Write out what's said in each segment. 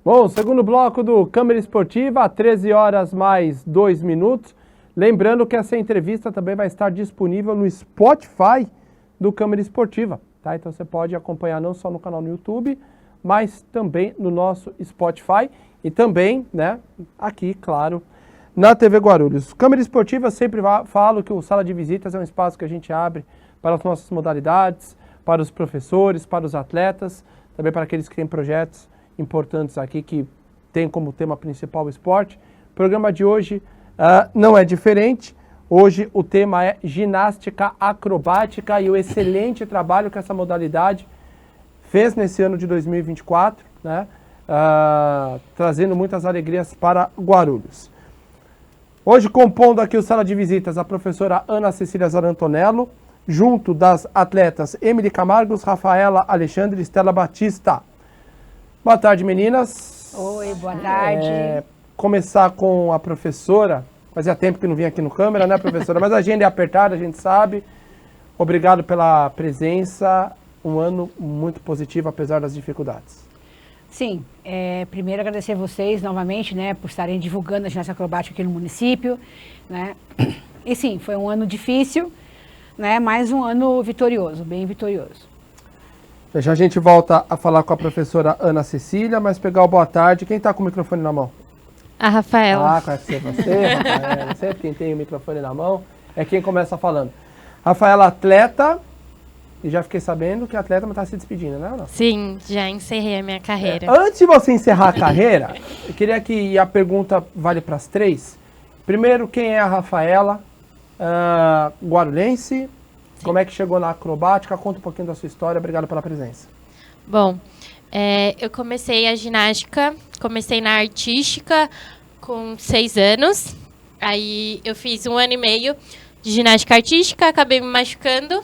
Bom, segundo bloco do Câmara Esportiva, 13 horas mais 2 minutos. Lembrando que essa entrevista também vai estar disponível no Spotify do Câmara Esportiva, tá? Então você pode acompanhar não só no canal no YouTube, mas também no nosso Spotify e também, né, aqui, claro, na TV Guarulhos. Câmara Esportiva, eu sempre falo que o Sala de Visitas é um espaço que a gente abre para as nossas modalidades, para os professores, para os atletas, também para aqueles que têm projetos importantes aqui que tem como tema principal o esporte. O programa de hoje não é diferente. Hoje o tema é ginástica acrobática e o excelente trabalho que essa modalidade fez nesse ano de 2024, né? Trazendo muitas alegrias para Guarulhos. Hoje compondo aqui o Sala de Visitas a professora Ana Cecília Zarantonello, junto das atletas Emily Camargos, Rafaela Alexandre e Estela Batista. Boa tarde, meninas. Oi, boa tarde. Começar com a professora. Fazia tempo que não vinha aqui no câmera, né, professora? Mas a agenda é apertada, a gente sabe. Obrigado pela presença. Um ano muito positivo, apesar das dificuldades. Sim, primeiro agradecer vocês novamente, né, por estarem divulgando a ginástica acrobática aqui no município, né? E sim, foi um ano difícil, né, mas um ano vitorioso, bem vitorioso. Já a gente volta a falar com a professora Ana Cecília, mas pegar o boa tarde. Quem está com o microfone na mão? A Rafaela. Conhece você, Rafaela. Sempre quem tem o microfone na mão é quem começa falando. Rafaela, atleta, e já fiquei sabendo que a atleta está se despedindo, né? Não? Sim, já encerrei a minha carreira. Antes de você encerrar a carreira, eu queria que, e a pergunta vale para as três. Primeiro, quem é a Rafaela? Guarulhense. Sim. Como é que chegou na acrobática? Conta um pouquinho da sua história. Obrigado pela presença. Bom, eu comecei a ginástica, comecei na artística com 6 anos. Aí eu fiz 1 ano e meio de ginástica artística, acabei me machucando.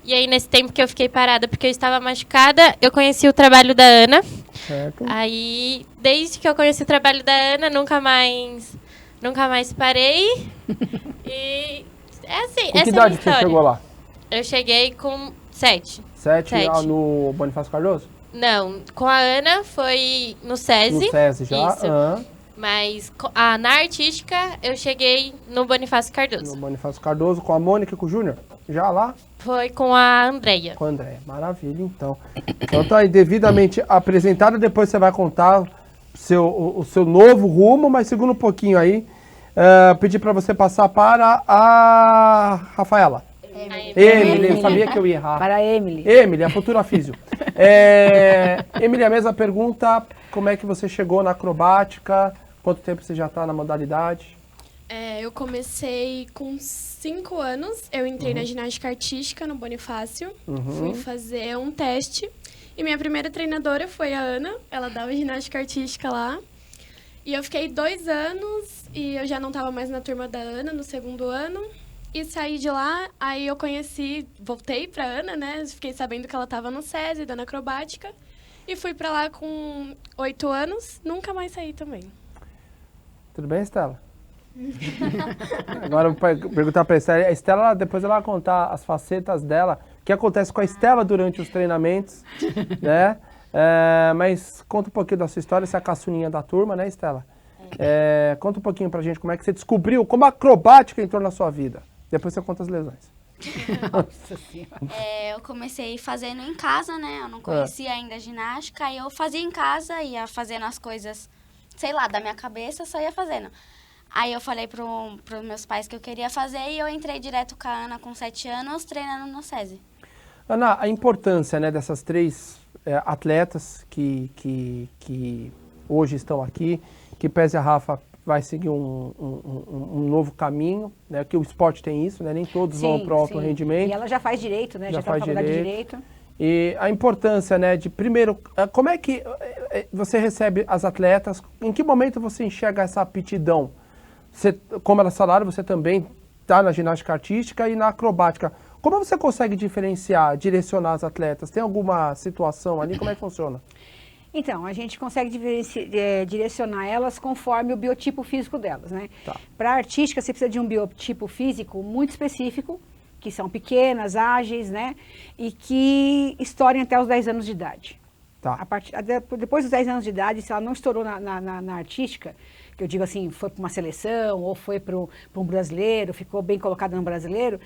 E aí, nesse tempo que eu fiquei parada porque eu estava machucada, eu conheci o trabalho da Ana. Certo. Aí, desde que eu conheci o trabalho da Ana, nunca mais parei. E é assim, com que idade você chegou lá? Eu cheguei com 7. 7 no Bonifácio Cardoso? Não, com a Ana foi no SESI. No SESI já? Isso. Mas na artística eu cheguei no Bonifácio Cardoso. No Bonifácio Cardoso, com a Mônica e com o Júnior? Já lá? Foi com a Andréia. Com a Andréia, maravilha, então. Então tá aí devidamente apresentada, depois você vai contar o seu novo rumo, mas segura um pouquinho aí. Pedir para você passar para a Rafaela. Emily, eu sabia que eu ia errar. Para a Emily. Emily, a futura físio. Emily, a mesma pergunta, como é que você chegou na acrobática? Quanto tempo você já está na modalidade? Eu comecei com 5 anos, eu entrei na ginástica artística no Bonifácio, fui fazer um teste e minha primeira treinadora foi a Ana, ela dava ginástica artística lá. E eu fiquei 2 anos e eu já não estava mais na turma da Ana no 2º ano. E saí de lá, aí eu voltei pra Ana, né? Fiquei sabendo que ela estava no SESI, dando acrobática. E fui pra lá com 8 anos, nunca mais saí também. Tudo bem, Estela? Agora eu vou perguntar pra Estela. A Estela, depois ela vai contar as facetas dela, o que acontece com a Estela durante os treinamentos, né? Mas conta um pouquinho da sua história, você é a caçulinha da turma, né, Estela? Conta um pouquinho pra gente como é que você descobriu, como a acrobática entrou na sua vida. Depois você conta as lesões. Nossa Senhora. Eu comecei fazendo em casa, né? Eu não conhecia ainda a ginástica, aí eu fazia em casa, ia fazendo as coisas, sei lá, da minha cabeça, só ia fazendo. Aí eu falei pros meus pais que eu queria fazer e eu entrei direto com a Ana com 7 anos, treinando no SESI. Ana, a importância, né, dessas 3 atletas que hoje estão aqui, que pese a Rafa vai seguir um novo caminho, né? Que o esporte tem isso, né? Nem todos vão para o alto rendimento. E ela já faz direito, né? Já está na faculdade de direito. E a importância, né, de primeiro, como é que você recebe as atletas, em que momento você enxerga essa aptidão? Você, como elas falaram, você também está na ginástica artística e na acrobática. Como você consegue diferenciar, direcionar as atletas? Tem alguma situação ali? Como é que funciona? Então, a gente consegue direcionar elas conforme o biotipo físico delas, né? Tá. Para a artística, você precisa de um biotipo físico muito específico, que são pequenas, ágeis, né? E que estourem até os 10 anos de idade. Tá. Depois dos 10 anos de idade, se ela não estourou na artística, que eu digo assim, foi para uma seleção ou foi para um brasileiro, ficou bem colocada no brasileiro,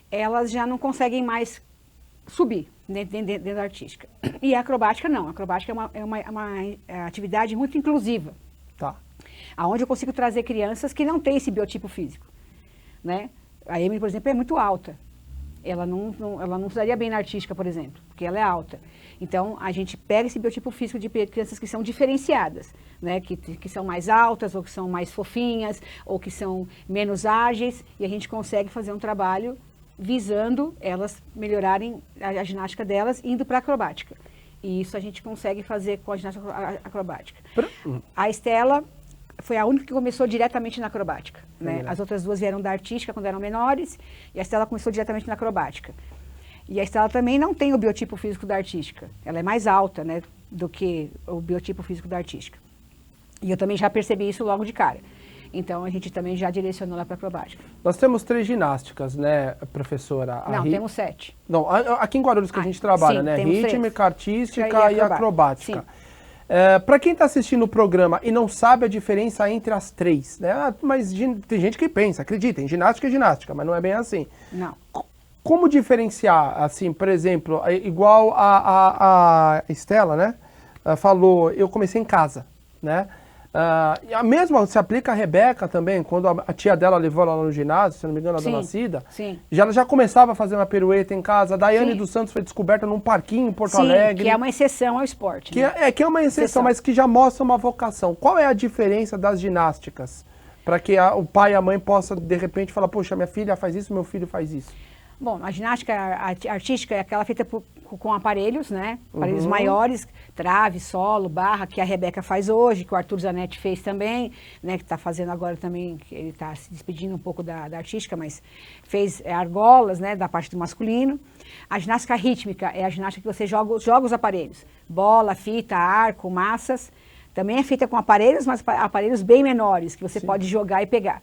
elas já não conseguem mais subir dentro da artística. E a acrobática não. A acrobática é uma atividade muito inclusiva. Tá. Onde eu consigo trazer crianças que não têm esse biotipo físico. Né? A Emily, por exemplo, é muito alta. Ela não se daria bem na artística, por exemplo, porque ela é alta. Então, a gente pega esse biotipo físico de crianças que são diferenciadas, né? Que são mais altas, ou que são mais fofinhas, ou que são menos ágeis, e a gente consegue fazer um trabalho visando elas melhorarem a ginástica delas, indo para a acrobática. E isso a gente consegue fazer com a ginástica acrobática. A Estela foi a única que começou diretamente na acrobática. Né? As outras duas vieram da artística quando eram menores, e a Estela começou diretamente na acrobática. E a Estela também não tem o biotipo físico da artística. Ela é mais alta, né, do que o biotipo físico da artística. E eu também já percebi isso logo de cara. Então, a gente também já direcionou lá para a acrobática. Nós temos 3 ginásticas, né, professora? Não, temos 7. Não, aqui em Guarulhos que a gente trabalha, sim, né? Rítmica, 3. Artística e acrobática. Para quem está assistindo o programa e não sabe a diferença entre as 3, né? Mas tem gente que pensa, acredita, ginástica é ginástica, mas não é bem assim. Não. Como diferenciar, assim, por exemplo, igual a Estela, né? Falou, eu comecei em casa, né? A mesma se aplica a Rebeca também, quando a tia dela levou ela no ginásio, se não me engano, a Dona Cida. Sim. Ela já começava a fazer uma pirueta em casa. A Daiane dos Santos foi descoberta num parquinho em Porto Alegre. Que é uma exceção ao esporte. Que é uma exceção, mas que já mostra uma vocação. Qual é a diferença das ginásticas? Para que o pai e a mãe possam, de repente, falar, poxa, minha filha faz isso, meu filho faz isso. Bom, a ginástica artística é aquela feita com aparelhos, né? Aparelhos maiores, trave, solo, barra, que a Rebeca faz hoje, que o Arthur Zanetti fez também, né? Que está fazendo agora também, que ele está se despedindo um pouco da artística, mas fez argolas, né? Da parte do masculino. A ginástica rítmica é a ginástica que você joga os aparelhos. Bola, fita, arco, massas. Também é feita com aparelhos, mas aparelhos bem menores, que você pode jogar e pegar.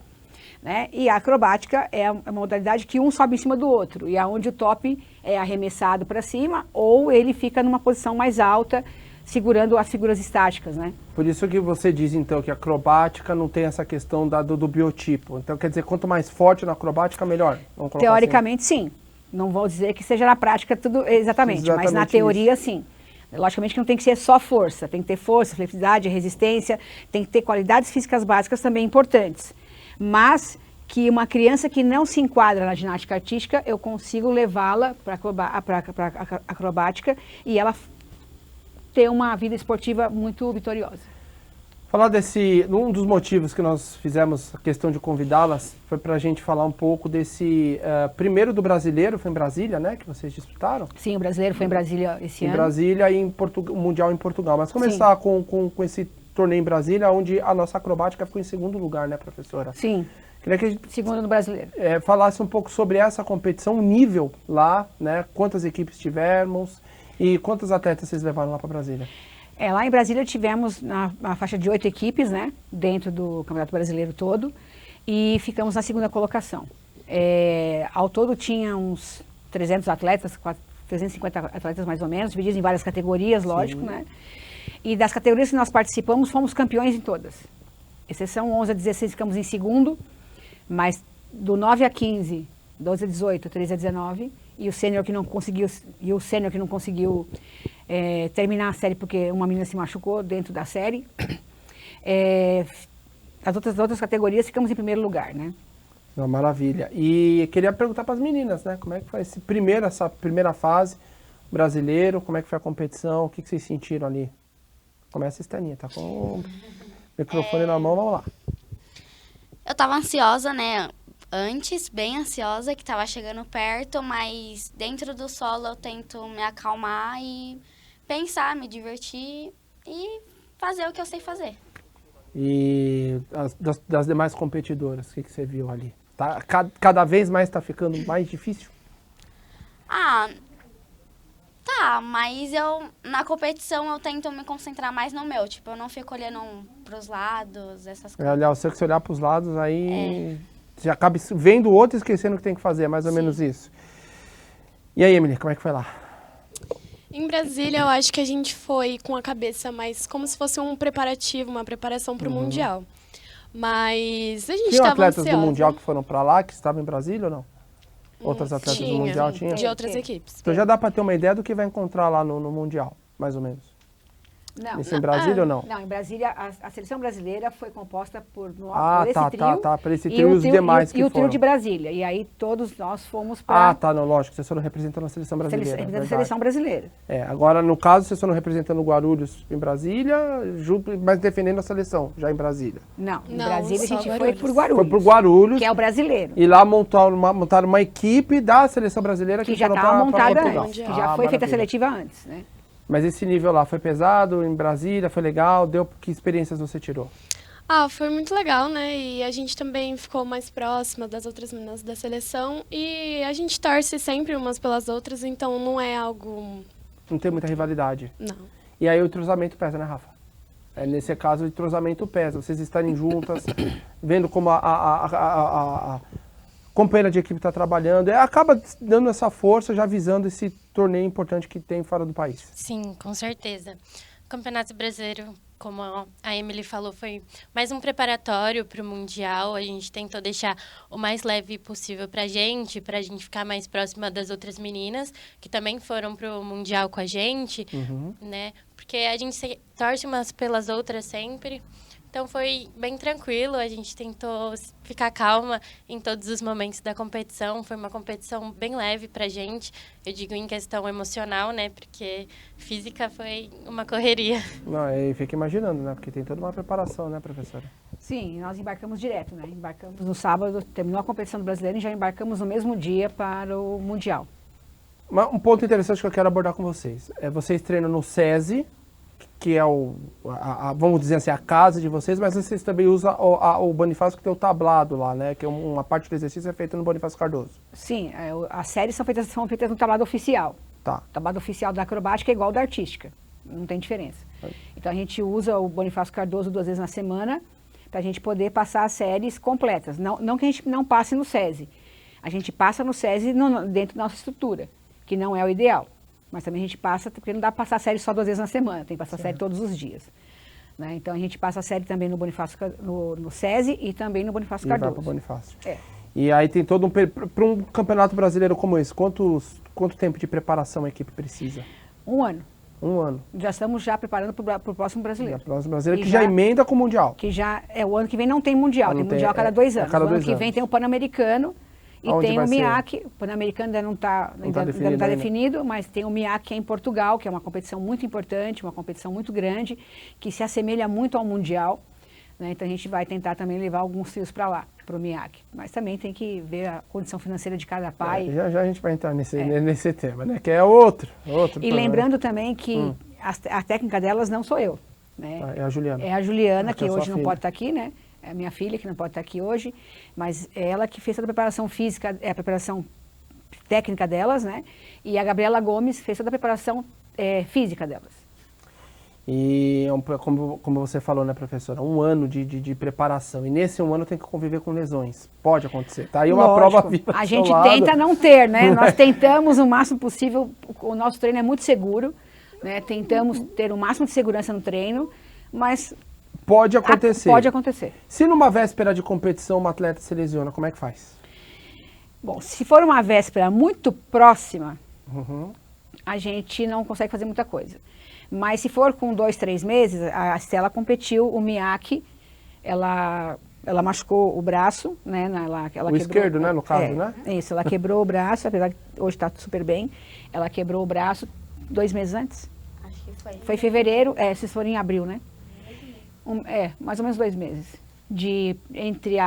Né? E a acrobática é uma modalidade que um sobe em cima do outro, e aonde o top é arremessado para cima, ou ele fica numa posição mais alta, segurando as figuras estáticas, né? Por isso que você diz, então, que a acrobática não tem essa questão do biotipo. Então, quer dizer, quanto mais forte na acrobática, melhor? Teoricamente, sim. Não vou dizer que seja na prática tudo exatamente, mas na teoria, sim. Logicamente que não tem que ser só força, tem que ter força, flexibilidade, resistência, tem que ter qualidades físicas básicas também importantes. Mas que uma criança que não se enquadra na ginástica artística, eu consigo levá-la para a acrobática e ela ter uma vida esportiva muito vitoriosa. Falar um dos motivos que nós fizemos a questão de convidá-las foi para a gente falar um pouco desse primeiro do brasileiro, foi em Brasília, né, que vocês disputaram? Sim, o brasileiro foi em Brasília esse ano. Em Brasília e o Mundial em Portugal. Mas começar com esse torneio em Brasília, onde a nossa acrobática ficou em segundo lugar, né, professora? Sim, queria que a gente, segundo no brasileiro. Falasse um pouco sobre essa competição, o nível lá, né, quantas equipes tivemos e quantos atletas vocês levaram lá para Brasília? Lá em Brasília tivemos na faixa de 8 equipes, né, dentro do Campeonato Brasileiro todo, e ficamos na segunda colocação. Ao todo tinha uns 300 atletas, 350 atletas mais ou menos, divididos em várias categorias, lógico, né? E das categorias que nós participamos, fomos campeões em todas. Exceção 11 a 16 ficamos em segundo, mas do 9 a 15, 12 a 18, 13 a 19, e o sênior que não conseguiu terminar a série porque uma menina se machucou dentro da série. As outras categorias ficamos em primeiro lugar, né? Uma maravilha. E queria perguntar para as meninas, né? Como é que foi essa primeira fase brasileiro? Como é que foi a competição? O que vocês sentiram ali? Começa a Estelinha, tá com o microfone na mão, vamos lá. Eu tava ansiosa, né? Antes, bem ansiosa, que tava chegando perto, mas dentro do solo eu tento me acalmar e pensar, me divertir e fazer o que eu sei fazer. E das demais competidoras, o que você viu ali? Tá, cada vez mais tá ficando mais difícil? Tá, mas na competição eu tento me concentrar mais no meu, tipo, eu não fico olhando pros lados, essas coisas. Se você olhar pros lados, aí você acaba vendo o outro e esquecendo o que tem que fazer, é mais ou menos isso. E aí, Emily, como é que foi lá? Em Brasília, eu acho que a gente foi com a cabeça mais como se fosse um preparativo, uma preparação para o Mundial. Mas a gente Tinha estava atletas ansiosa. do Mundial que foram para lá, que estavam em Brasília ou não? Outras atletas do Mundial tinha? De outras equipes. Então já dá para ter uma ideia do que vai encontrar lá no Mundial, mais ou menos. Não, Isso em Brasília ou não? não, em Brasília a seleção brasileira foi composta por Ah, esse trio. Por esse trio e os demais que e o trio foram. de Brasília. E aí todos nós fomos para Ah, tá, não, lógico, vocês foram representando a seleção brasileira. a verdade. seleção brasileira. É, agora no caso vocês foram representando o Guarulhos em Brasília, mas defendendo a seleção já em Brasília. Não, em Não, Brasília a só gente foi Guarulhos. por Guarulhos. Foi pro Guarulhos Que é o brasileiro. e lá montaram uma equipe da seleção brasileira Que já foram estava pra montada Portugal. antes. Que já foi feita a maravilha. seletiva antes, né? Mas esse nível lá foi pesado em Brasília, foi legal, que experiências você tirou? Ah, foi muito legal, né? E a gente também ficou mais próxima das outras meninas da seleção. E a gente torce sempre umas pelas outras, então não é algo... Não tem muita rivalidade. Não. E aí o entrosamento pesa, né, Rafa? Nesse caso o entrosamento pesa, vocês estarem juntas, vendo como a companheira de equipe está trabalhando, acaba dando essa força, já visando esse torneio importante que tem fora do país. Sim, com certeza. O Campeonato Brasileiro, como a Emily falou, foi mais um preparatório para o Mundial. A gente tentou deixar o mais leve possível para a gente ficar mais próxima das outras meninas, que também foram para o Mundial com a gente, né? Porque a gente torce umas pelas outras sempre. Então foi bem tranquilo, a gente tentou ficar calma em todos os momentos da competição. Foi uma competição bem leve pra gente, eu digo em questão emocional, né? Porque física foi uma correria. Não, eu fico imaginando, né? Porque tem toda uma preparação, né, professora? Sim, nós embarcamos direto, né? Embarcamos no sábado, terminou a competição do brasileiro e já embarcamos no mesmo dia para o Mundial. Mas um ponto interessante que eu quero abordar com vocês. Vocês treinam no SESI, que é vamos dizer assim, a casa de vocês, mas vocês também usam o Bonifácio, que tem o tablado lá, né? Que é uma parte do exercício é feita no Bonifácio Cardoso. Sim, as séries são feitas no tablado oficial. Tá. O tablado oficial da acrobática é igual ao da artística, não tem diferença. Então a gente usa o Bonifácio Cardoso 2 vezes na semana para a gente poder passar as séries completas. Não que a gente não passe no SESI. A gente passa no SESI dentro da nossa estrutura, que não é o ideal. Mas também a gente passa, porque não dá para passar a série só 2 vezes na semana, tem que passar a série todos os dias. Né? Então a gente passa a série também no Bonifácio, no SESI e também no Bonifácio Cardoso. Vai para o Bonifácio. É. E aí tem todo para um campeonato brasileiro como esse, quanto tempo de preparação a equipe precisa? 1 ano. 1 ano. Já estamos preparando para o próximo brasileiro. A próxima brasileira E que já emenda com o Mundial. Que já o ano que vem não tem Mundial, Não tem tem, Mundial a cada 2 anos. a cada O ano 2 que vem anos. tem o Pan-Americano e Aonde tem vai o ser? MIAC. O Pan-Americano ainda não está definido definido, mas tem o MIAC que é em Portugal, que é uma competição muito importante, uma competição muito grande, que se assemelha muito ao Mundial. Né? Então a gente vai tentar também levar alguns fios para lá, para o MIAC. Mas também tem que ver a condição financeira de cada pai. Já a gente vai entrar nesse tema, né? Que é outro E lembrando também que a técnica delas não sou eu. Né? É a Juliana. É a Juliana, Que é que sua hoje não filha. pode estar aqui, né? É a minha filha, que não pode estar aqui hoje. Mas é ela que fez toda a preparação física, a preparação técnica delas, né? E a Gabriela Gomes fez toda a preparação física delas. E como você falou, né, professora, 1 ano de preparação. E nesse 1 ano tem que conviver com lesões. Pode acontecer. Tá aí uma Lógico, prova viva do a seu gente lado. tenta não ter, né? Nós tentamos o máximo possível, o nosso treino é muito seguro, né? Tentamos ter o máximo de segurança no treino, mas Pode acontecer. pode acontecer. Se numa véspera de competição uma atleta se lesiona, como é que faz? Bom, se for uma véspera muito próxima, Uhum. a gente não consegue fazer muita coisa. Mas se for com 2, 3 meses, a Estela competiu, o MIAC, ela machucou o braço, né? Ela quebrou, esquerdo, né, no caso, né? Isso, ela quebrou o braço, apesar de hoje está super bem, ela quebrou o braço 2 meses antes. Acho que foi. Foi em fevereiro, se for em abril, né? Mais ou menos 2 meses. Entre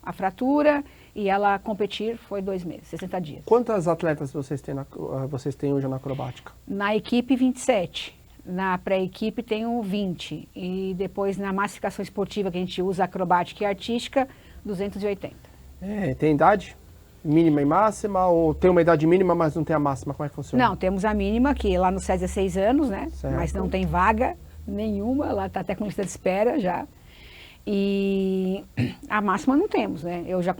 a fratura e ela competir foi 2 meses, 60 dias. Quantas atletas vocês têm hoje na acrobática? Na equipe, 27. Na pré-equipe, tenho 20. E depois, na massificação esportiva, que a gente usa acrobática e artística, 280. Tem idade? Mínima e máxima? Ou tem uma idade mínima, mas não tem a máxima? Como é que funciona? Não, temos a mínima, que lá no SESI é 6 anos, né? Certo. Mas não tem vaga nenhuma, lá está até com lista de espera já. E a máxima não temos, né? Eu já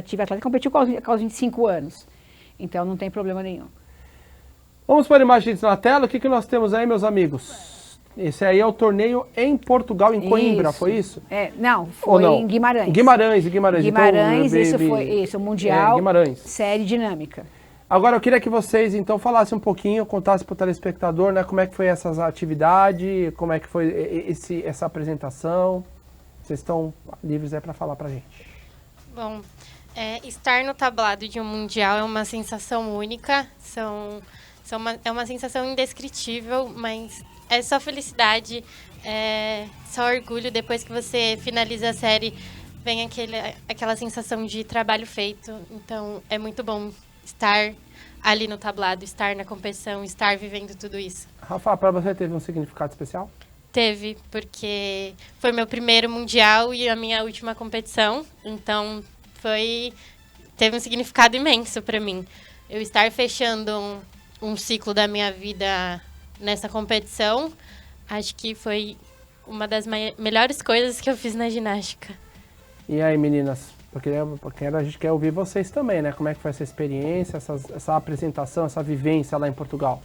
tive atleta que competiu com os 25 anos. Então não tem problema nenhum. Vamos pôr imagens na tela. O que nós temos aí, meus amigos? Esse aí é o torneio em Portugal, em Coimbra, foi isso? Não, foi em Guimarães. Guimarães. Guimarães, então, isso foi isso, o Mundial Guimarães. Série Dinâmica. Agora eu queria que vocês então falassem um pouquinho, contassem para o telespectador, né, como é que foi essas atividades, como é que foi essa apresentação. Vocês estão livres aí para falar para a gente. Bom, estar no tablado de um mundial é uma sensação única, é uma sensação indescritível, mas é só felicidade, é só orgulho. Depois que você finaliza a série, vem aquela sensação de trabalho feito. Então, é muito bom estar ali no tablado, estar na competição, estar vivendo tudo isso. Rafa, para você teve um significado especial? Teve, porque foi meu primeiro mundial e a minha última competição. Então, teve um significado imenso para mim. Eu estar fechando um ciclo da minha vida nessa competição, acho que foi uma das melhores coisas que eu fiz na ginástica. E aí, meninas? Porque a gente quer ouvir vocês também, né? Como é que foi essa experiência, essa apresentação, essa vivência lá em Portugal?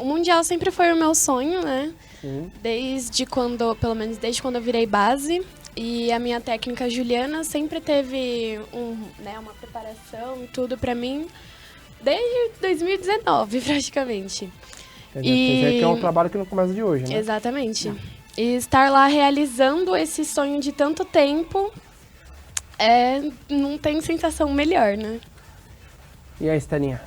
O Mundial sempre foi o meu sonho, né? Sim. Pelo menos desde quando eu virei base. E a minha técnica Juliana sempre teve uma preparação e tudo pra mim, desde 2019, praticamente. Quer dizer que é um trabalho que não começa de hoje, né? Exatamente. E estar lá realizando esse sonho de tanto tempo, não tem sensação melhor, né? E aí, Estelinha?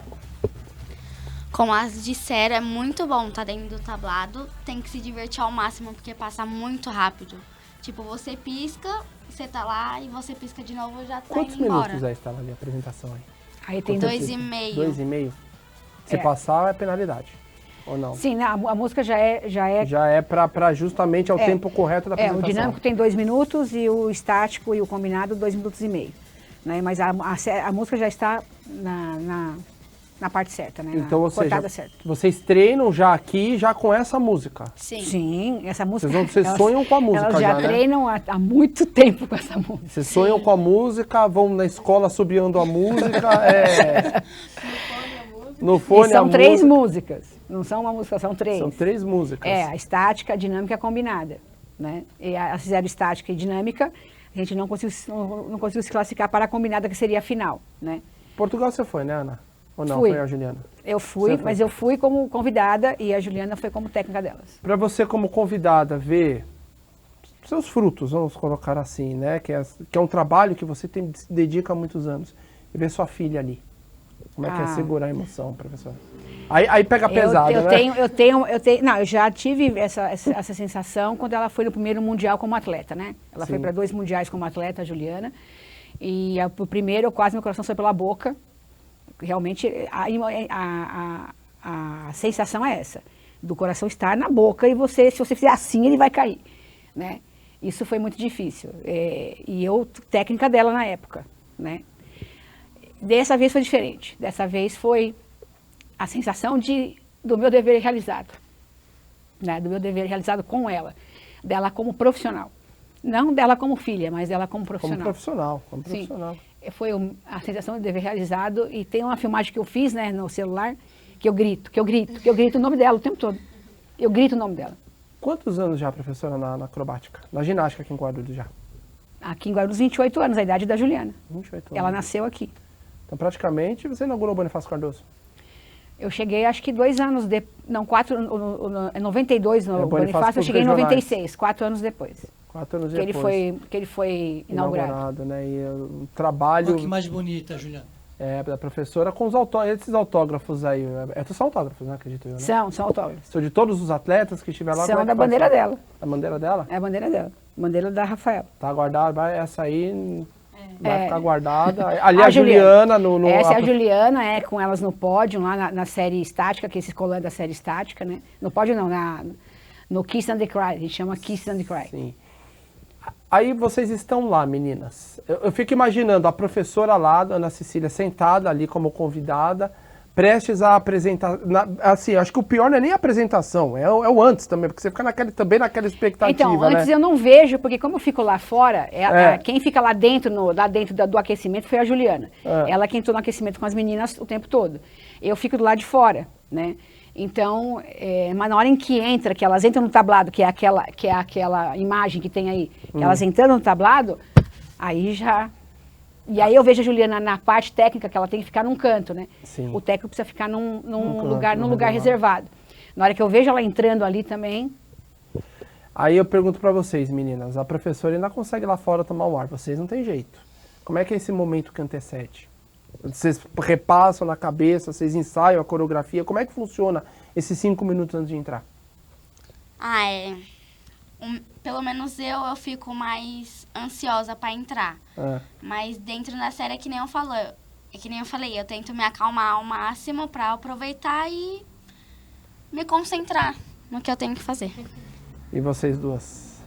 Como as disseram, é muito bom estar dentro do tablado. Tem que se divertir ao máximo, porque passa muito rápido. Tipo, você pisca, você tá lá, e você pisca de novo, já tá Quantos indo embora. minutos aí estava ali a apresentação aí? Aí tem 2,5. 2,5? Se passar, é penalidade. Ou não? Sim, a música já é... Já é para justamente ao tempo correto da apresentação. O dinâmico tem 2 minutos e o estático e o combinado 2 minutos e meio. Né? Mas a música já está na parte certa, né? Então, ou seja, certa. vocês treinam já aqui, já com essa música. Sim. Sim, essa música... Vocês sonham com a música elas já né? treinam há muito tempo com essa música. Vocês sonham com a música, vão na escola subiando a música, no fone são a 3 música. músicas. Não são uma música, são 3. São 3 músicas. A estática, a dinâmica e a combinada. Né? E elas fizeram estática e dinâmica, a gente não conseguiu se classificar para a combinada, que seria a final. Né? Portugal você foi, né, Ana? Ou não? Fui. Foi a Juliana? Eu fui, mas eu fui como convidada e a Juliana foi como técnica delas. Para você, como convidada, ver seus frutos, vamos colocar assim, né? Que é um trabalho que você se dedica há muitos anos. E ver sua filha ali. Como é que é segurar a emoção, professora? Aí pega pesado, né? Eu já tive essa sensação quando ela foi no primeiro Mundial como atleta, né? Ela foi para 2 mundiais como atleta, a Juliana. E o primeiro, quase meu coração foi pela boca. Realmente, a sensação é essa. Do coração estar na boca e se você fizer assim, ele vai cair, né? Isso foi muito difícil. E eu, técnica dela na época, né? Dessa vez foi diferente. Dessa vez foi a sensação do meu dever realizado. Né? Do meu dever realizado com ela. Dela como profissional. Não dela como filha, mas dela como profissional. Como profissional. Sim. Foi a sensação de dever realizado. E tem uma filmagem que eu fiz, né, no celular, que eu grito o nome dela o tempo todo. Eu grito o nome dela. Quantos anos já, professora, na acrobática? Na ginástica aqui em Guarulhos já? Aqui em Guarulhos, 28 anos, a idade da Juliana. 28 anos. Ela nasceu aqui. Então, praticamente, você inaugurou o Bonifácio Cardoso? Eu cheguei, acho que 2 anos depois. Não, 92 no Bonifácio, eu cheguei em 96, 4 anos depois. 4 anos que depois. Que ele foi inaugurado. Né? E o trabalho... Olha que mais bonita, Juliana. Da professora com esses autógrafos aí. São autógrafos, né? Acredito eu, né? São autógrafos. São de todos os atletas que estiveram lá? São da bandeira dela. A bandeira dela? É a bandeira dela. Bandeira da Rafael. Tá guardada, essa aí vai ficar guardada. Ali a Juliana Essa é a Juliana, com elas no pódio, lá na série estática, que esse colã da série estática, né? No pódio não, no Kiss and the Cry, a gente chama Kiss and the Cry. Sim. Aí vocês estão lá, meninas. Eu fico imaginando a professora lá, Ana Cecília, sentada ali como convidada, prestes a apresentar. Assim, acho que o pior não é nem a apresentação, é o antes também, porque você fica também naquela expectativa. Então, antes né? Eu não vejo, porque como eu fico lá fora, quem fica lá dentro do aquecimento foi a Juliana. Ela que entrou no aquecimento com as meninas o tempo todo. Eu fico do lado de fora, né? Então, mas na hora em que entra, que elas entram no tablado, que é aquela imagem que tem aí, que elas entrando no tablado, aí já... E aí eu vejo a Juliana na parte técnica, que ela tem que ficar num canto, né? Sim. O técnico precisa ficar num canto, lugar reservado. Na hora que eu vejo ela entrando ali também... Aí eu pergunto pra vocês, meninas, a professora ainda consegue lá fora tomar um ar, vocês não tem jeito. Como é que é esse momento que antecede? Vocês repassam na cabeça, vocês ensaiam a coreografia, como é que funciona esses 5 minutos antes de entrar? Pelo menos eu fico mais ansiosa para entrar. Mas dentro da série é que nem eu falei, eu tento me acalmar ao máximo para aproveitar e me concentrar no que eu tenho que fazer. E vocês duas?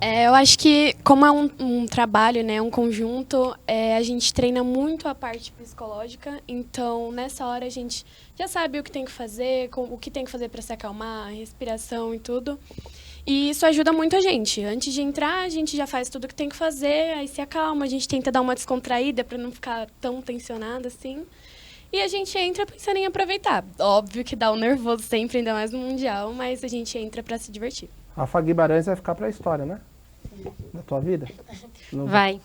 Eu acho que, como é um trabalho, né, um conjunto, a gente treina muito a parte psicológica. Então, nessa hora, a gente já sabe o que tem que fazer, o que tem que fazer para se acalmar, respiração e tudo. E isso ajuda muito a gente. Antes de entrar, a gente já faz tudo o que tem que fazer, aí se acalma, a gente tenta dar uma descontraída para não ficar tão tensionada assim. E a gente entra pensando em aproveitar. Óbvio que dá um nervoso sempre, ainda mais no Mundial, mas a gente entra para se divertir. Rafa Guimarães vai ficar pra história, né? Da tua vida? Vai.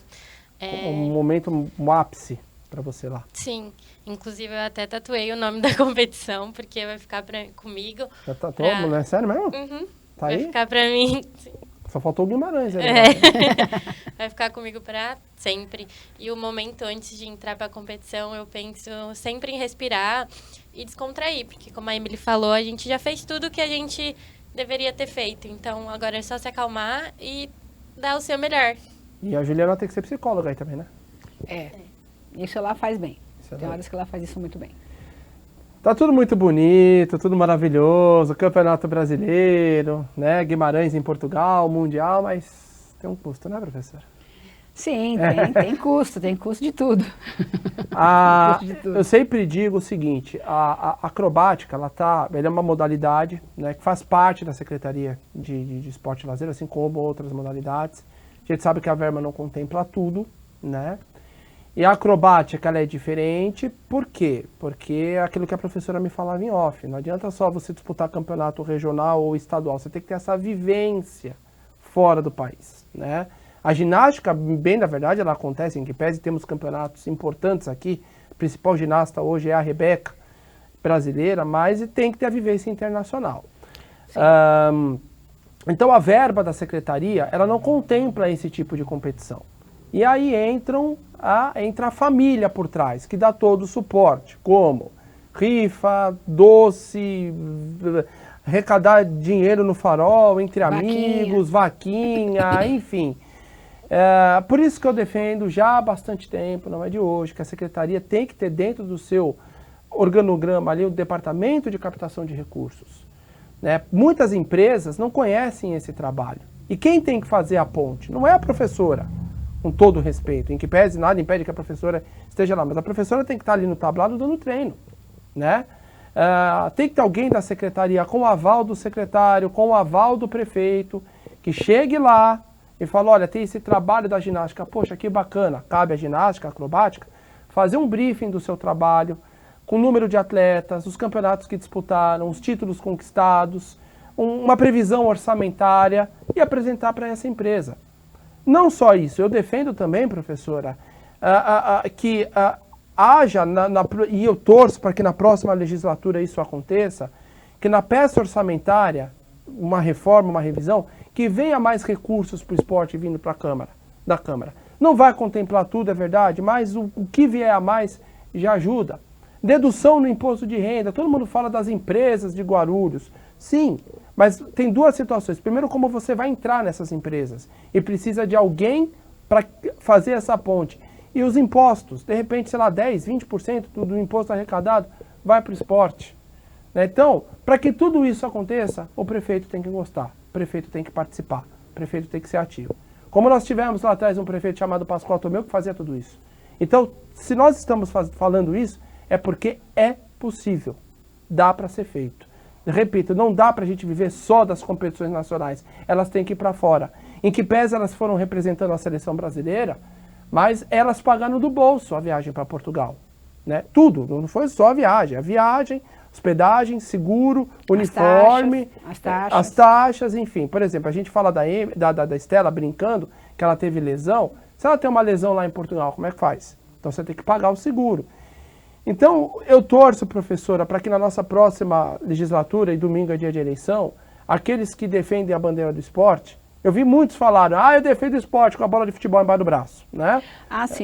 Um momento, um ápice pra você lá. Sim. Inclusive, eu até tatuei o nome da competição, porque vai ficar comigo. Já tatuou? Não é sério mesmo? Uhum. Tá Vai aí? ficar pra mim. Só faltou o Guimarães aí. Vai ficar comigo pra sempre. E o momento antes de entrar pra competição, eu penso sempre em respirar e descontrair. Porque, como a Emily falou, a gente já fez tudo que a gente deveria ter feito. Então, agora é só se acalmar e dar o seu melhor. E a Juliana tem que ser psicóloga aí também, né? Isso ela faz bem. Isso é Tem bem. horas que ela faz isso muito bem. Tá tudo muito bonito, tudo maravilhoso, Campeonato Brasileiro, né? Guimarães em Portugal, Mundial, mas tem um custo, né, professora? Sim, tem custo de tudo. Custo de tudo. Eu sempre digo o seguinte, a acrobática, ela é uma modalidade, né, que faz parte da Secretaria de Esporte e Lazer, assim como outras modalidades. A gente sabe que a verba não contempla tudo, né? E a acrobática, ela é diferente, por quê? Porque é aquilo que a professora me falava em off, não adianta só você disputar campeonato regional ou estadual, você tem que ter essa vivência fora do país, né? A ginástica, bem na verdade, ela acontece em que pese temos campeonatos importantes aqui, a principal ginasta hoje é a Rebeca, brasileira, mas tem que ter a vivência internacional. Então a verba da secretaria, ela não contempla esse tipo de competição. E aí entra a família por trás, que dá todo o suporte, como rifa, doce, arrecadar dinheiro no farol, entre amigos, vaquinha, enfim. Por isso que eu defendo já há bastante tempo, não é de hoje, que a secretaria tem que ter dentro do seu organograma ali o departamento de captação de recursos. Né? Muitas empresas não conhecem esse trabalho. E quem tem que fazer a ponte? Não é a professora. Com todo respeito, em que pese, nada impede que a professora esteja lá, mas a professora tem que estar ali no tablado dando treino, né? Tem que ter alguém da secretaria com o aval do secretário, com o aval do prefeito, que chegue lá e fale, olha, tem esse trabalho da ginástica, poxa, que bacana, cabe a ginástica, a acrobática, fazer um briefing do seu trabalho, com o número de atletas, os campeonatos que disputaram, os títulos conquistados, uma previsão orçamentária e apresentar para essa empresa. Não só isso, eu defendo também, professora, que haja, e eu torço para que na próxima legislatura isso aconteça, que na peça orçamentária, uma reforma, uma revisão, que venha mais recursos para o esporte vindo para da Câmara. Não vai contemplar tudo, é verdade, mas o que vier a mais já ajuda. Dedução no imposto de renda, todo mundo fala das empresas de Guarulhos. Sim, mas tem duas situações. Primeiro, como você vai entrar nessas empresas e precisa de alguém para fazer essa ponte. E os impostos, de repente, sei lá, 10, 20% do imposto arrecadado vai para o esporte. Né? Então, para que tudo isso aconteça, o prefeito tem que gostar, o prefeito tem que participar, o prefeito tem que ser ativo. Como nós tivemos lá atrás um prefeito chamado Pascoal Tomeu que fazia tudo isso. Então, se nós estamos falando isso, é porque é possível, dá para ser feito. Repito, não dá para a gente viver só das competições nacionais, elas têm que ir para fora. Em que pese elas foram representando a seleção brasileira, mas elas pagaram do bolso a viagem para Portugal. Né? Tudo, não foi só a viagem, Hospedagem, seguro, uniforme, as taxas, enfim. Por exemplo, a gente fala da Estela brincando que ela teve lesão. Se ela tem uma lesão lá em Portugal, como é que faz? Então você tem que pagar o seguro. Então eu torço, professora, para que na nossa próxima legislatura, e domingo é dia de eleição, aqueles que defendem a bandeira do esporte, eu vi muitos falarem, eu defendo o esporte com a bola de futebol embaixo do braço, né? Ah, sim.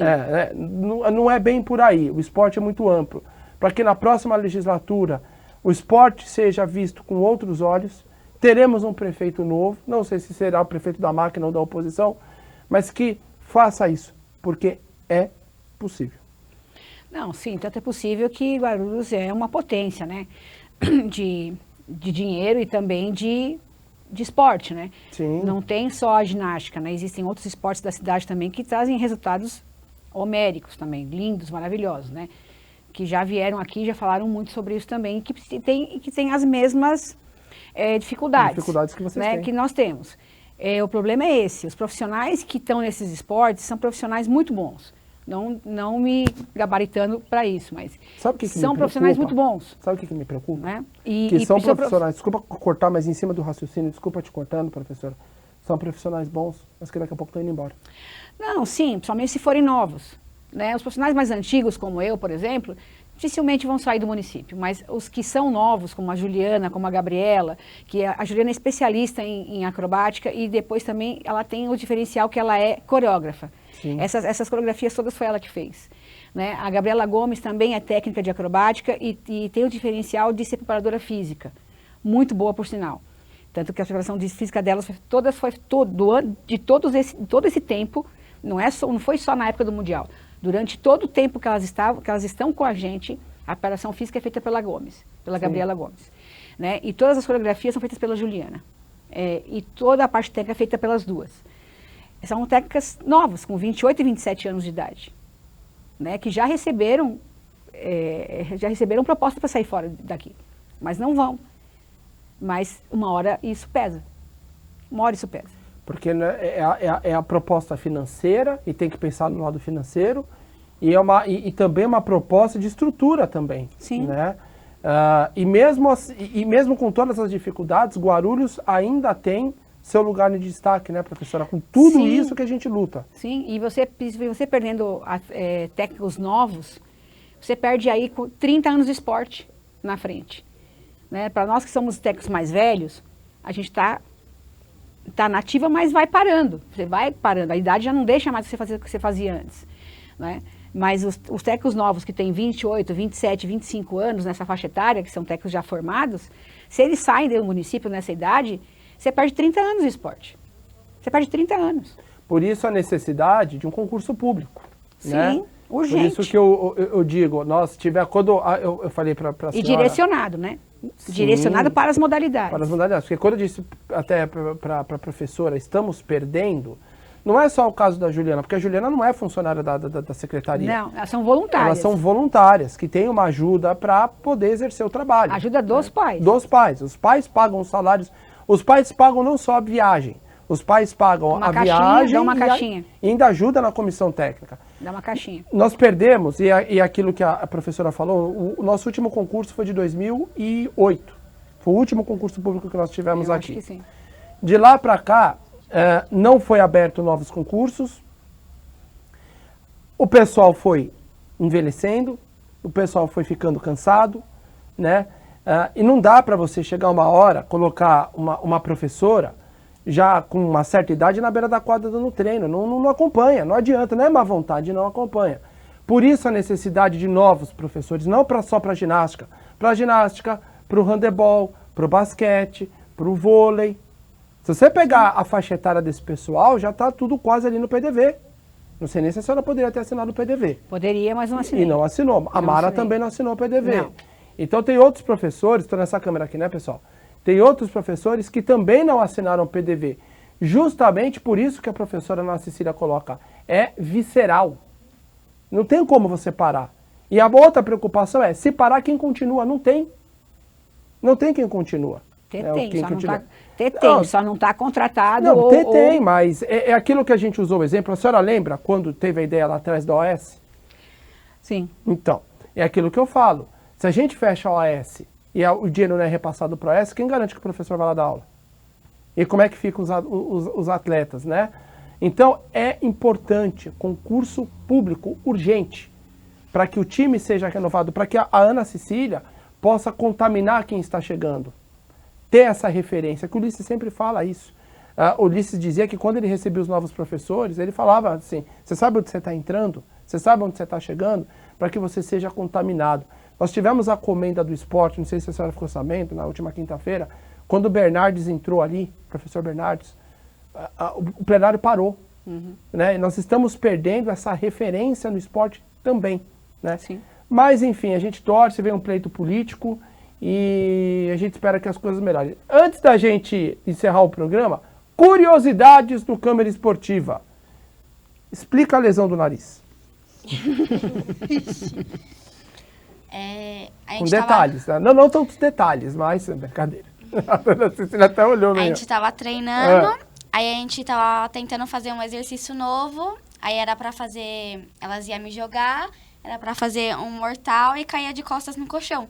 Não é bem por aí, o esporte é muito amplo. Para que na próxima legislatura o esporte seja visto com outros olhos, teremos um prefeito novo, não sei se será o prefeito da máquina ou da oposição, mas que faça isso, porque é possível. Não, sim, tanto é possível que Guarulhos é uma potência, né? De dinheiro e também de esporte, né? Sim. Não tem só a ginástica, né? Existem outros esportes da cidade também que trazem resultados homéricos também, lindos, maravilhosos, né? Que já vieram aqui, já falaram muito sobre isso também, que tem as mesmas dificuldades Que vocês têm. Que nós temos. O problema é esse, os profissionais que estão nesses esportes são profissionais muito bons. Não me gabaritando para isso, mas sabe que são profissionais muito bons. Sabe o que me preocupa? Né? São profissionais, desculpa cortar, mas em cima do raciocínio, desculpa te cortando, professora, são profissionais bons, mas que daqui a pouco estão indo embora. Não, sim, principalmente se forem novos. Né? Os profissionais mais antigos, como eu, por exemplo, dificilmente vão sair do município, mas os que são novos, como a Juliana, como a Gabriela, que a Juliana é especialista em acrobática e depois também ela tem o diferencial que ela é coreógrafa. Essas coreografias todas foi ela que fez. Né? A Gabriela Gomes também é técnica de acrobática e tem o diferencial de ser preparadora física. Muito boa, por sinal. Tanto que a preparação de física delas foi todo esse tempo, não foi só na época do Mundial. Durante todo o tempo que elas estão com a gente, a preparação física é feita pela Gomes, pela Gabriela Gomes. Né? E todas as coreografias são feitas pela Juliana. E toda a parte técnica é feita pelas duas. São técnicas novas, com 28 e 27 anos de idade, né, que já receberam proposta para sair fora daqui, mas não vão. Mas uma hora isso pesa. Uma hora isso pesa. Porque é a proposta financeira, e tem que pensar no lado financeiro, e também uma proposta de estrutura também. Sim. Né? E mesmo com todas as dificuldades, Guarulhos ainda tem seu lugar de destaque, né, professora? Com tudo isso que a gente luta. Sim, e você perdendo técnicos novos, você perde aí com 30 anos de esporte na frente. Né? Para nós que somos técnicos mais velhos, a gente está nativa, mas vai parando. Você vai parando, a idade já não deixa mais você fazer o que você fazia antes. Né? Mas os técnicos novos que têm 28, 27, 25 anos nessa faixa etária, que são técnicos já formados, se eles saem do município nessa idade, você perde 30 anos de esporte. Você perde 30 anos. Por isso a necessidade de um concurso público. Sim, né? urgente. Por isso que eu digo, quando eu falei para a senhora... E direcionado, né? Sim, direcionado para as modalidades. Para as modalidades. Porque quando eu disse até para a professora, estamos perdendo, não é só o caso da Juliana, porque a Juliana não é funcionária da secretaria. Não, elas são voluntárias. Elas são voluntárias, que têm uma ajuda para poder exercer o trabalho. Ajuda dos pais. Dos pais. Os pais pagam os salários. Os pais pagam não só a viagem, os pais pagam a viagem dá uma caixinha. E ainda ajuda na comissão técnica. Dá uma caixinha. Nós perdemos, e aquilo que a professora falou, o nosso último concurso foi de 2008. Foi o último concurso público que nós tivemos aqui. Acho que sim. De lá para cá, não foi aberto novos concursos. O pessoal foi envelhecendo, o pessoal foi ficando cansado, né? E não dá para você chegar uma hora, colocar uma professora já com uma certa idade na beira da quadra dando treino. Não acompanha, não adianta, não é má vontade, não acompanha. Por isso a necessidade de novos professores, não só para ginástica, para o handebol, para o basquete, para o vôlei. Se você pegar a faixa etária desse pessoal, já está tudo quase ali no PDV. Não sei nem se a senhora poderia ter assinado o PDV. Poderia, mas não assinei. E não assinou. A Mara também não assinou o PDV. Não. Então tem outros professores, estou nessa câmera aqui, né, pessoal? Tem outros professores que também não assinaram o PDV. Justamente por isso que a professora Ana Cecília coloca, é visceral. Não tem como você parar. E a outra preocupação é, se parar, quem continua? Não tem. Não tem quem continua. Só não está contratado. Não, tem, mas é aquilo que a gente usou o exemplo. A senhora lembra quando teve a ideia lá atrás da OS? Sim. Então, é aquilo que eu falo. Se a gente fecha a OS e o dinheiro não é repassado para o Oeste, quem garante que o professor vai lá dar aula? E como é que ficam os atletas, né? Então, é importante, concurso público urgente, para que o time seja renovado, para que a Ana Cecília possa contaminar quem está chegando. Ter essa referência, que o Ulisses sempre fala isso. O Ulisses dizia que quando ele recebia os novos professores, ele falava assim, você sabe onde você está entrando? Você sabe onde você está chegando? Para que você seja contaminado. Nós tivemos a comenda do esporte, não sei se a senhora ficou sabendo, na última quinta-feira, quando o Bernardes entrou ali, professor Bernardes, o plenário parou. Né? E nós estamos perdendo essa referência no esporte também. Né? Sim. Mas, enfim, a gente torce, vem um pleito político e a gente espera que as coisas melhorem. Antes da gente encerrar o programa, curiosidades do Câmara Esportiva. Explica a lesão do nariz. Com detalhes. Né? Não tantos detalhes, mas brincadeira. A Cecília até olhou A meio. gente tava treinando, aí a gente tava tentando fazer um exercício novo, aí era pra fazer, elas iam me jogar, era pra fazer um mortal e caía de costas no colchão.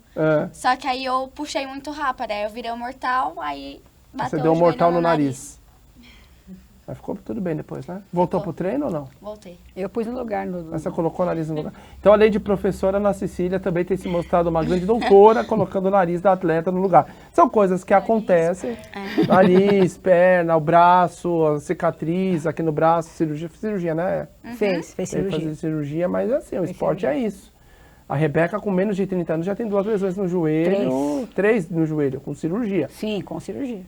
Só que aí eu puxei muito rápido, aí eu virei o mortal, aí bateu Você deu um o joelho mortal no nariz. Mas ficou tudo bem depois, né? Voltou pro treino ou não? Voltei. Eu pus no lugar. Mas você colocou o nariz no lugar. Então, além de professora, Ana Cecília também tem se mostrado uma grande doutora, colocando o nariz da atleta no lugar. São coisas que acontecem. Nariz, perna, o braço, a cicatriz aqui no braço, cirurgia, né? Fez Tem que cirurgia. fazer cirurgia, mas assim, o esporte é isso. A Rebeca, com menos de 30 anos, já tem 2 lesões no joelho. 3 no joelho, com cirurgia. Sim, com cirurgia.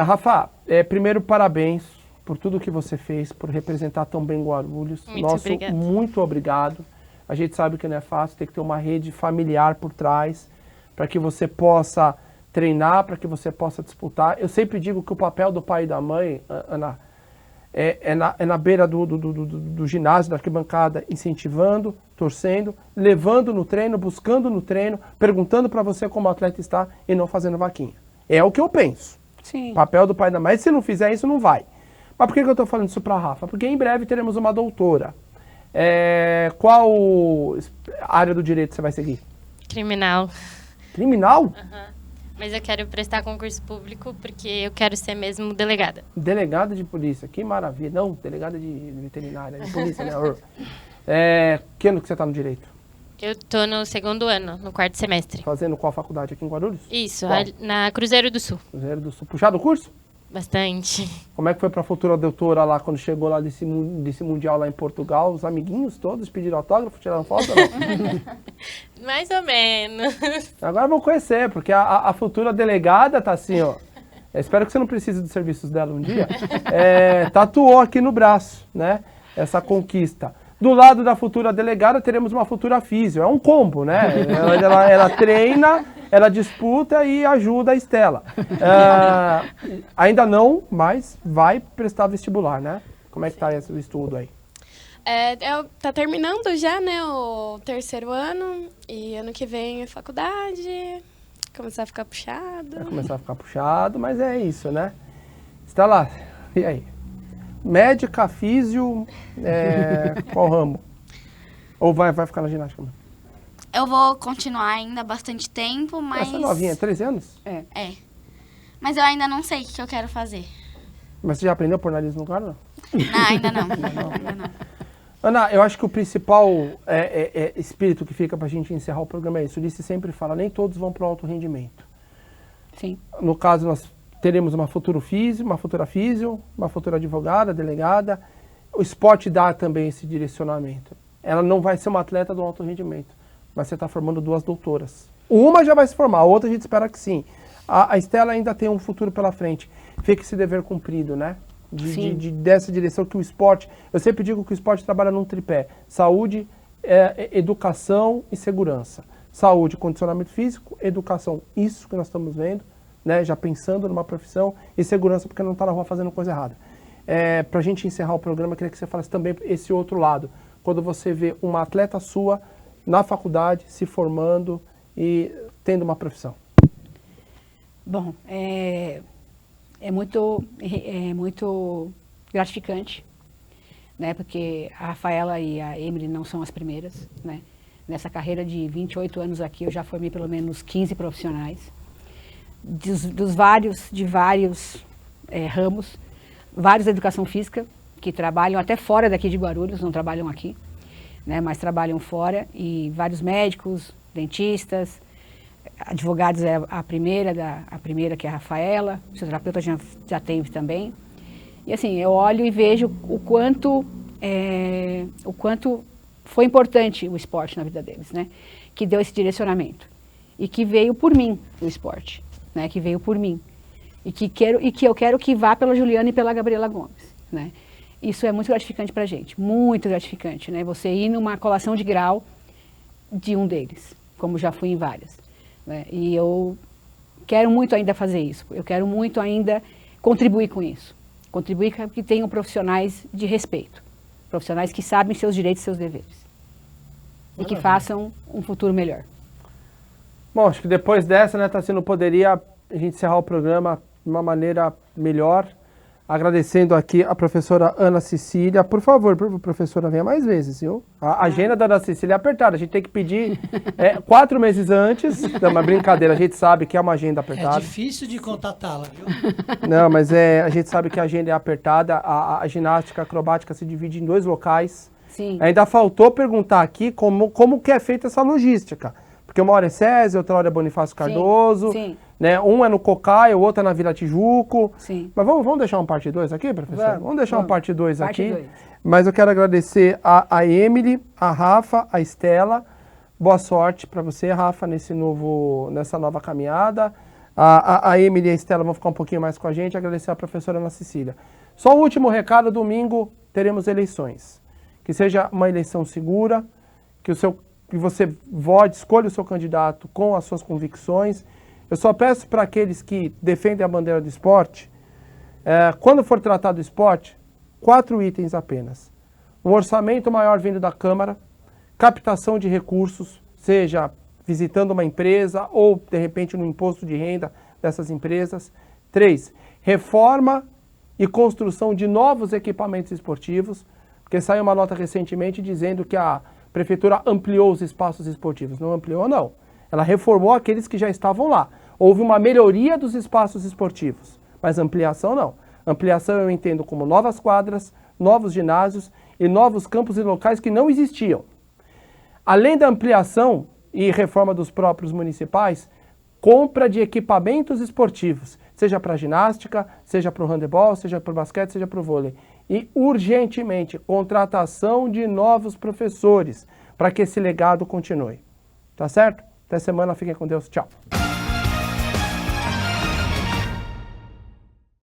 Rafa, primeiro, parabéns por tudo que você fez, por representar tão bem Guarulhos. Muito obrigada. Muito obrigado. A gente sabe que não é fácil, tem que ter uma rede familiar por trás, para que você possa treinar, para que você possa disputar. Eu sempre digo que o papel do pai e da mãe, Ana, é na beira do ginásio, da arquibancada, incentivando, torcendo, levando no treino, buscando no treino, perguntando para você como o atleta está e não fazendo vaquinha. É o que eu penso. Sim. O papel do pai e da mãe. Se não fizer isso, não vai. Mas por que eu estou falando isso para a Rafa? Porque em breve teremos uma doutora. Qual área do direito você vai seguir? Criminal. Criminal? Mas eu quero prestar concurso público porque eu quero ser mesmo delegada. Delegada de polícia, que maravilha. Não, delegada de veterinária, de polícia, né? Que ano que você está no direito? Eu tô no 2º ano, no 4º semestre. Fazendo qual faculdade aqui em Guarulhos? Isso, Qual? na Cruzeiro do Sul. Cruzeiro do Sul. Puxado o curso? Bastante. Como é que foi para a futura doutora lá, quando chegou lá desse mundial lá em Portugal? Os amiguinhos todos pediram autógrafo, tiraram foto? Não? Mais ou menos. Agora vão conhecer, porque a futura delegada tá assim, ó. Espero que você não precise dos serviços dela um dia. Tatuou aqui no braço, né? Essa conquista. Do lado da futura delegada, teremos uma futura físio. É um combo, né? Ela treina, ela disputa e ajuda a Estela. Ainda não, mas vai prestar vestibular, né? Como é que tá esse estudo aí? Tá terminando já, né, o 3º ano. E ano que vem é faculdade. Começar a ficar puxado. Vai começar a ficar puxado, mas é isso, né? Estela, e aí? Médica, físio, qual ramo? Ou vai ficar na ginástica? Eu vou continuar ainda bastante tempo, mas... Essa novinha, 13 anos? É. Mas eu ainda não sei o que eu quero fazer. Mas você já aprendeu a pôr nariz no lugar, não? Não, ainda não. Ainda não. Ana, eu acho que o principal espírito que fica pra gente encerrar o programa é isso. O Ulisses sempre fala, nem todos vão pro alto rendimento. Sim. No caso, nós teremos uma futura físio, uma futura advogada, delegada. O esporte dá também esse direcionamento. Ela não vai ser uma atleta do alto rendimento, mas você está formando 2 doutoras. Uma já vai se formar, a outra a gente espera que sim. A Estela ainda tem um futuro pela frente. Fica esse dever cumprido, né? Dessa direção que o esporte... Eu sempre digo que o esporte trabalha num tripé. Saúde, educação e segurança. Saúde, condicionamento físico, educação, isso que nós estamos vendo, né, já pensando numa profissão, e segurança porque não está na rua fazendo coisa errada. Para a gente encerrar o programa, eu queria que você falasse também esse outro lado. Quando você vê uma atleta sua na faculdade, se formando e tendo uma profissão. Bom, é muito gratificante, né? Porque a Rafaela e a Emily não são as primeiras, né? Nessa carreira de 28 anos aqui, eu já formei pelo menos 15 profissionais, de vários ramos, vários da educação física, que trabalham até fora daqui de Guarulhos, não trabalham aqui, né, mas trabalham fora, e vários médicos, dentistas, advogados é a primeira que é a Rafaela, o fisioterapeuta já teve também. E assim, eu olho e vejo o quanto foi importante o esporte na vida deles, né? Que deu esse direcionamento. E que veio por mim, o esporte, né? Que veio por mim. E que eu quero que vá pela Juliana e pela Gabriela Gomes, né? Isso é muito gratificante pra gente, muito gratificante, né? Você ir numa colação de grau de um deles, como já fui em várias, né? E eu quero muito ainda fazer isso, eu quero muito ainda contribuir com isso. Contribuir para que tenham profissionais de respeito, profissionais que sabem seus direitos e seus deveres. E que façam um futuro melhor. Bom, acho que depois dessa, né, Tarsino, poderia a gente encerrar o programa de uma maneira melhor, agradecendo aqui a professora Ana Cecília. Por favor, professora, venha mais vezes, viu? A agenda da Ana Cecília é apertada, a gente tem que pedir 4 meses antes. É uma brincadeira, a gente sabe que é uma agenda apertada. É difícil de contatá-la, viu? Não, mas a gente sabe que a agenda é apertada, a ginástica acrobática se divide em 2 locais. Sim. Ainda faltou perguntar aqui como que é feita essa logística. Porque uma hora é César, outra hora é Bonifácio Cardoso, sim. Né? Um é no Cocaia, o outro é na Vila Tijuco. Sim. Mas vamos deixar um parte 2 aqui, professor? Vamos deixar um parte 2 aqui. Parte 2. Mas eu quero agradecer a Emily, a Rafa, a Estela. Boa sorte para você, Rafa, nessa nova caminhada. A Emily e a Estela vão ficar um pouquinho mais com a gente. Agradecer a professora Ana Cecília. Só o último recado, domingo teremos eleições. Que seja uma eleição segura, que você vote, escolha o seu candidato com as suas convicções. Eu só peço para aqueles que defendem a bandeira do esporte, quando for tratado do esporte, 4 itens apenas. Um orçamento maior vindo da Câmara, captação de recursos, seja visitando uma empresa ou, de repente, no imposto de renda dessas empresas. 3, reforma e construção de novos equipamentos esportivos, porque saiu uma nota recentemente dizendo que a Prefeitura ampliou os espaços esportivos. Não ampliou, não. Ela reformou aqueles que já estavam lá. Houve uma melhoria dos espaços esportivos, mas ampliação não. Ampliação eu entendo como novas quadras, novos ginásios e novos campos e locais que não existiam. Além da ampliação e reforma dos próprios municipais, compra de equipamentos esportivos, seja para ginástica, seja para o handebol, seja para o basquete, seja para o vôlei. E, urgentemente, contratação de novos professores para que esse legado continue. Tá certo? Até semana, fiquem com Deus. Tchau.